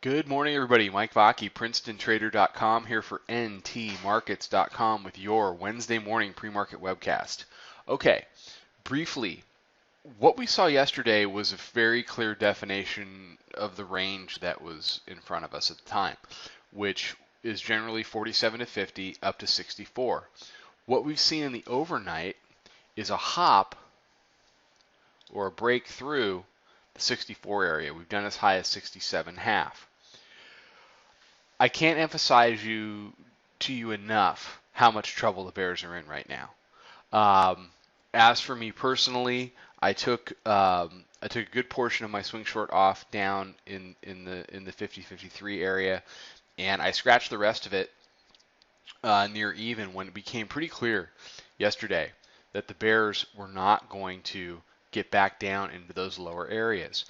Good morning, everybody. Mike Vaki, PrincetonTrader.com here for NTMarkets.com with your Wednesday morning pre-market webcast. Okay, briefly, what we saw yesterday was a very clear definition of the range that was in front of us at the time, which is generally 47 to 50 up to 64. What we've seen in the overnight is a hop or a break through the 64 area. We've done as high as 67.5. I can't emphasize to you enough how much trouble the Bears are in right now. As for me personally, I took a good portion of my swing short off down in the 50-53 area, and I scratched the rest of it near even when it became pretty clear yesterday that the Bears were not going to get back down into those lower areas.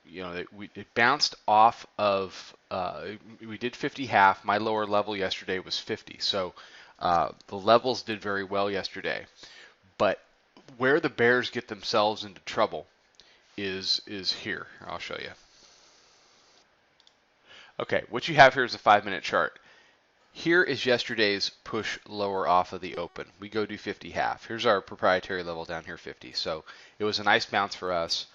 You know, it bounced off of, we did 50 half. My lower level yesterday was 50. So the levels did very well yesterday. But where the Bears get themselves into trouble is here. I'll show you. Okay, what you have here is a 5-minute chart. Here is yesterday's push lower off of the open. We go do 50 half. Here's our proprietary level down here, 50. So it was a nice bounce for us.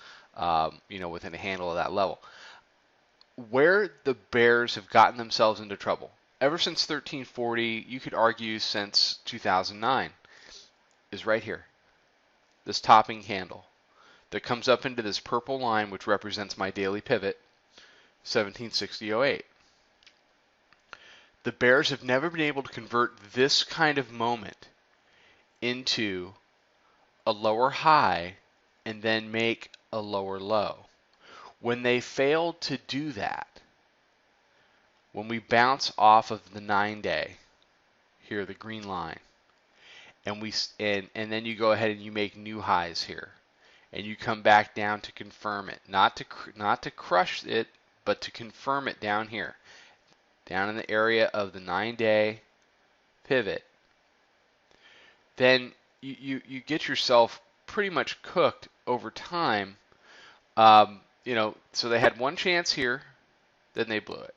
Within a handle of that level. Where the Bears have gotten themselves into trouble, ever since 1340, you could argue since 2009, is right here. This topping handle that comes up into this purple line, which represents my daily pivot, 1760.08. The Bears have never been able to convert this kind of moment into a lower high and then make a lower low. When they failed to do that, when we bounce off of the 9-day, here the green line, and then you go ahead and you make new highs here, and you come back down to confirm it, not to crush it, but to confirm it down here, down in the area of the 9-day pivot, then you get yourself pretty much cooked over time. So they had one chance here, then they blew it.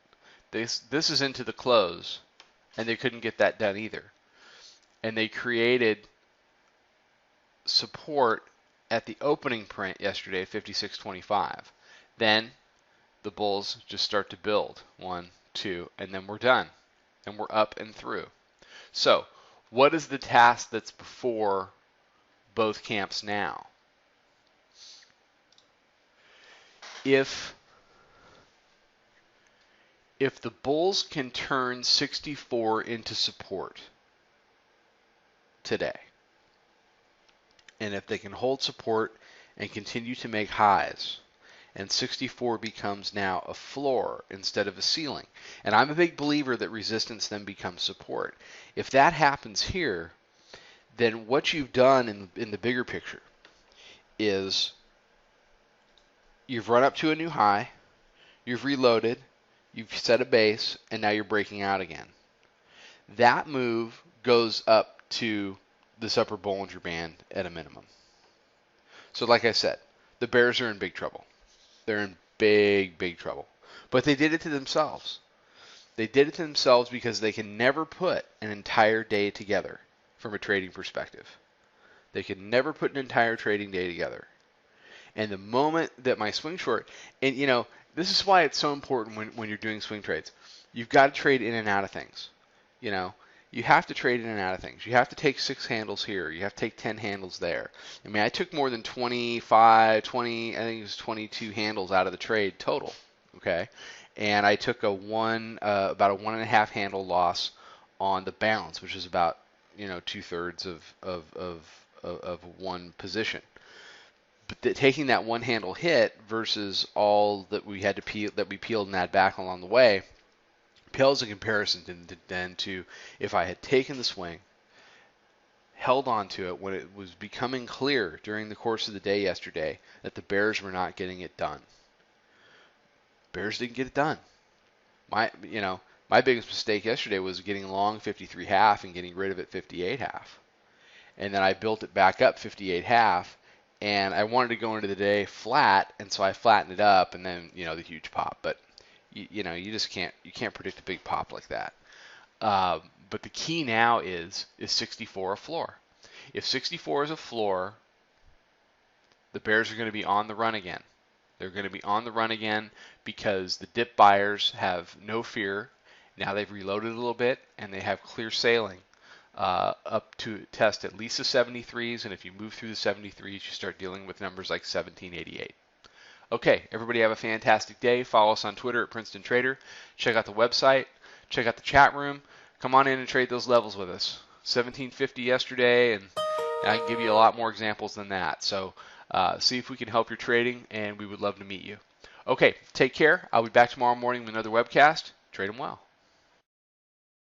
This is into the close, and they couldn't get that done either. And they created support at the opening print yesterday at 56.25. Then the bulls just start to build. 1, 2, and then we're done. And we're up and through. So what is the task that's before both camps now? If the bulls can turn 64 into support today, and if they can hold support and continue to make highs, and 64 becomes now a floor instead of a ceiling, and I'm a big believer that resistance then becomes support. If that happens here, then what you've done in the bigger picture is you've run up to a new high, you've reloaded, you've set a base, and now you're breaking out again. That move goes up to this upper Bollinger Band at a minimum. So like I said, the Bears are in big trouble. They're in big, big trouble. But they did it to themselves. They did it to themselves because they can never put an entire day together from a trading perspective. They can never put an entire trading day together. And the moment that my swing short, and this is why it's so important when you're doing swing trades. You've got to trade in and out of things. You have to trade in and out of things. You have to take 6 handles here. You have to take 10 handles there. I mean, I took more than 25, 20, I think it was 22 handles out of the trade total. Okay, and I took about a 1.5 handle loss on the balance, which is about 2/3 of one position. But taking that one handle hit versus all that we had to peel, that we peeled and add back along the way, pales in comparison to if I had taken the swing, held on to it when it was becoming clear during the course of the day yesterday that the Bears were not getting it done. Bears didn't get it done. My biggest mistake yesterday was getting long 53 half and getting rid of it 58 half. And then I built it back up 58 half. And I wanted to go into the day flat, and so I flattened it up, and then, the huge pop. But, you just can't predict a big pop like that. But the key now is 64 a floor? If 64 is a floor, the bears are going to be on the run again. They're going to be on the run again because the dip buyers have no fear. Now they've reloaded a little bit and they have clear sailing up to test at least the 73s. And if you move through the 73s, you start dealing with numbers like 1788. Okay, everybody have a fantastic day. Follow us on Twitter at Princeton Trader. Check out the website. Check out the chat room. Come on in and trade those levels with us. 1750 yesterday, and I can give you a lot more examples than that. So see if we can help your trading, and we would love to meet you. Okay, take care. I'll be back tomorrow morning with another webcast. Trade them well.